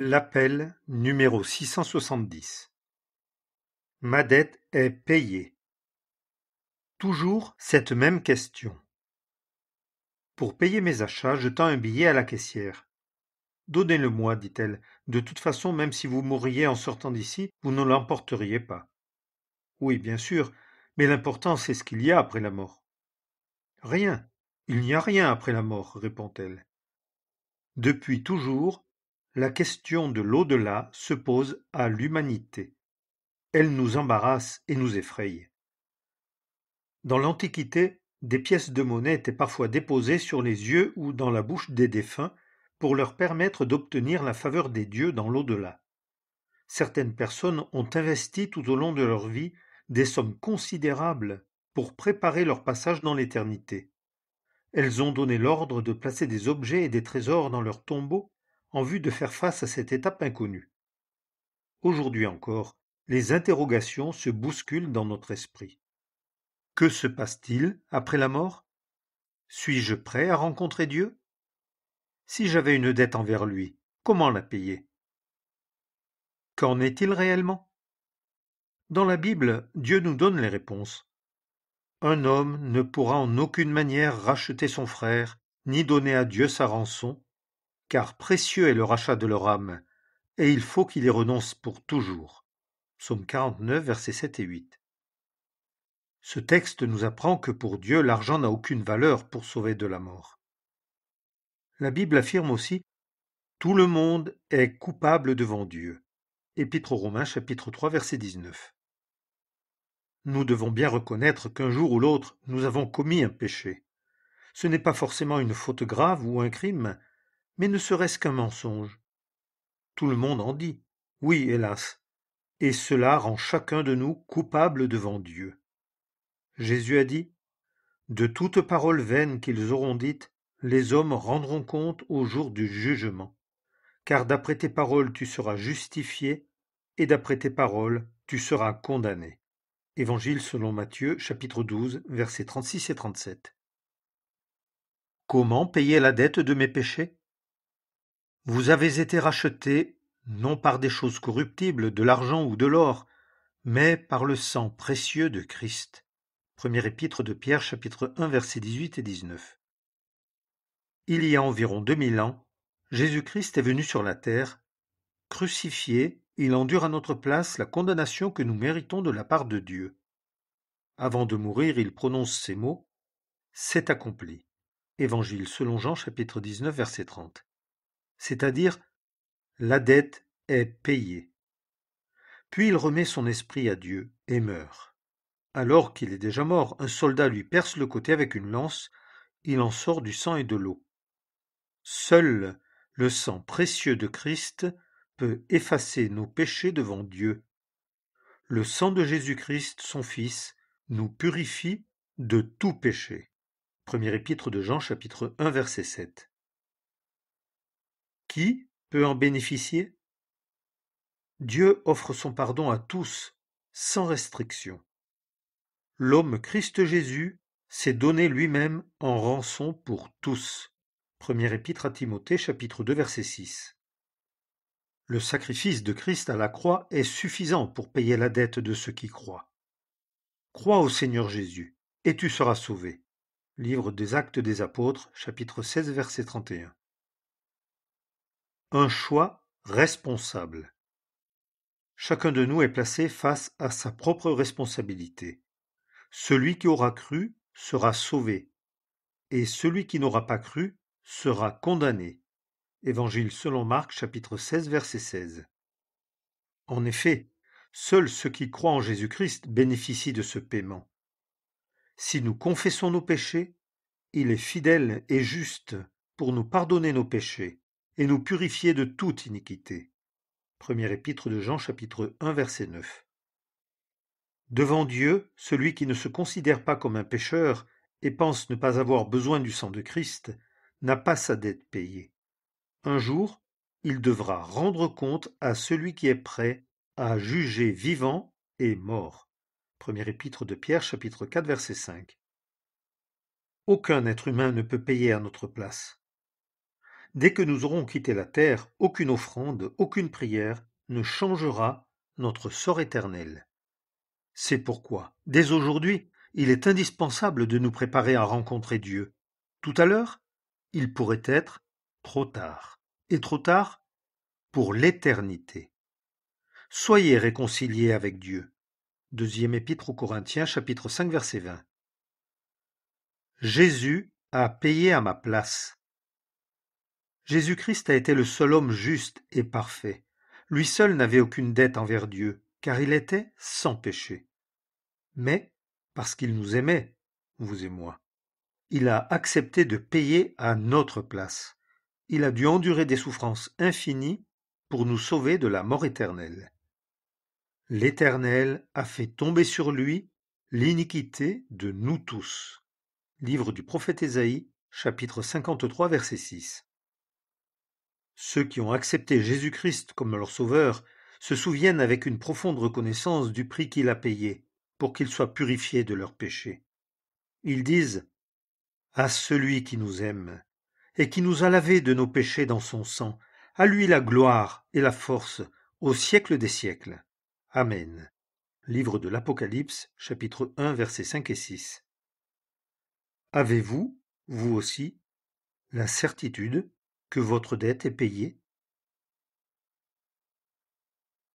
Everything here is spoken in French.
L'appel numéro 670. Ma dette est payée. Toujours cette même question. Pour payer mes achats, je tends un billet à la caissière. Donnez-le-moi, dit-elle. De toute façon, même si vous mourriez en sortant d'ici, vous ne l'emporteriez pas. Oui, bien sûr, mais l'important c'est ce qu'il y a après la mort. Rien. Il n'y a rien après la mort, répond-elle. Depuis toujours, la question de l'au-delà se pose à l'humanité. Elle nous embarrasse et nous effraie. Dans l'Antiquité, des pièces de monnaie étaient parfois déposées sur les yeux ou dans la bouche des défunts pour leur permettre d'obtenir la faveur des dieux dans l'au-delà. Certaines personnes ont investi tout au long de leur vie des sommes considérables pour préparer leur passage dans l'éternité. Elles ont donné l'ordre de placer des objets et des trésors dans leur tombeau en vue de faire face à cette étape inconnue. Aujourd'hui encore, les interrogations se bousculent dans notre esprit. Que se passe-t-il après la mort? Suis-je prêt à rencontrer Dieu? Si j'avais une dette envers lui, comment la payer? Qu'en est-il réellement? Dans la Bible, Dieu nous donne les réponses. Un homme ne pourra en aucune manière racheter son frère, ni donner à Dieu sa rançon, car précieux est le rachat de leur âme, et il faut qu'il y renonce pour toujours. Psaume 49, versets 7 et 8. Ce texte nous apprend que pour Dieu, l'argent n'a aucune valeur pour sauver de la mort. La Bible affirme aussi: tout le monde est coupable devant Dieu. Épître aux Romains, chapitre 3, verset 19. Nous devons bien reconnaître qu'un jour ou l'autre, nous avons commis un péché. Ce n'est pas forcément une faute grave ou un crime, mais ne serait-ce qu'un mensonge. Tout le monde en dit. Oui, hélas. Et cela rend chacun de nous coupable devant Dieu. Jésus a dit: de toute parole vaine qu'ils auront dite, les hommes rendront compte au jour du jugement. Car d'après tes paroles tu seras justifié, et d'après tes paroles tu seras condamné. Évangile selon Matthieu, chapitre 12, versets 36 et 37. Comment payer la dette de mes péchés? Vous avez été rachetés, non par des choses corruptibles, de l'argent ou de l'or, mais par le sang précieux de Christ. Première épître de Pierre, chapitre 1, versets 18 et 19. Il y a environ 2000 ans, Jésus-Christ est venu sur la terre. Crucifié, il endure à notre place la condamnation que nous méritons de la part de Dieu. Avant de mourir, il prononce ces mots: c'est accompli. Évangile selon Jean chapitre 19 verset 30. C'est-à-dire, la dette est payée. Puis il remet son esprit à Dieu et meurt. Alors qu'il est déjà mort, un soldat lui perce le côté avec une lance, il en sort du sang et de l'eau. Seul le sang précieux de Christ peut effacer nos péchés devant Dieu. Le sang de Jésus-Christ, son Fils, nous purifie de tout péché. Première épître de Jean, chapitre 1, verset 7. Qui peut en bénéficier? Dieu offre son pardon à tous, sans restriction. L'homme Christ Jésus s'est donné lui-même en rançon pour tous. Première épître à Timothée, chapitre 2, verset 6. Le sacrifice de Christ à la croix est suffisant pour payer la dette de ceux qui croient. Crois au Seigneur Jésus, et tu seras sauvé. Livre des Actes des Apôtres, chapitre 16, verset 31. Un choix responsable. Chacun de nous est placé face à sa propre responsabilité. Celui qui aura cru sera sauvé, et celui qui n'aura pas cru sera condamné. Évangile selon Marc, chapitre 16, verset 16. En effet, seuls ceux qui croient en Jésus-Christ bénéficient de ce paiement. Si nous confessons nos péchés, il est fidèle et juste pour nous pardonner nos péchés et nous purifier de toute iniquité. Première épître de Jean chapitre 1 verset 9. Devant Dieu, celui qui ne se considère pas comme un pécheur et pense ne pas avoir besoin du sang de Christ n'a pas sa dette payée. Un jour, il devra rendre compte à celui qui est prêt à juger vivant et mort. Première épître de Pierre chapitre 4 verset 5. Aucun être humain ne peut payer à notre place. Dès que nous aurons quitté la terre, aucune offrande, aucune prière ne changera notre sort éternel. C'est pourquoi, dès aujourd'hui, il est indispensable de nous préparer à rencontrer Dieu. Tout à l'heure, il pourrait être trop tard. Et trop tard pour l'éternité. Soyez réconciliés avec Dieu. Deuxième épître aux Corinthiens, chapitre 5, verset 20. Jésus a payé à ma place. Jésus-Christ a été le seul homme juste et parfait. Lui seul n'avait aucune dette envers Dieu, car il était sans péché. Mais, parce qu'il nous aimait, vous et moi, il a accepté de payer à notre place. Il a dû endurer des souffrances infinies pour nous sauver de la mort éternelle. L'Éternel a fait tomber sur lui l'iniquité de nous tous. Livre du prophète Ésaïe, chapitre 53, verset 6. Ceux qui ont accepté Jésus-Christ comme leur sauveur se souviennent avec une profonde reconnaissance du prix qu'il a payé pour qu'ils soient purifiés de leurs péchés. Ils disent « À celui qui nous aime et qui nous a lavés de nos péchés dans son sang, à lui la gloire et la force au siècle des siècles. Amen. » Livre de l'Apocalypse, chapitre 1, versets 5 et 6. Avez-vous, vous aussi, la certitude que votre dette est payée?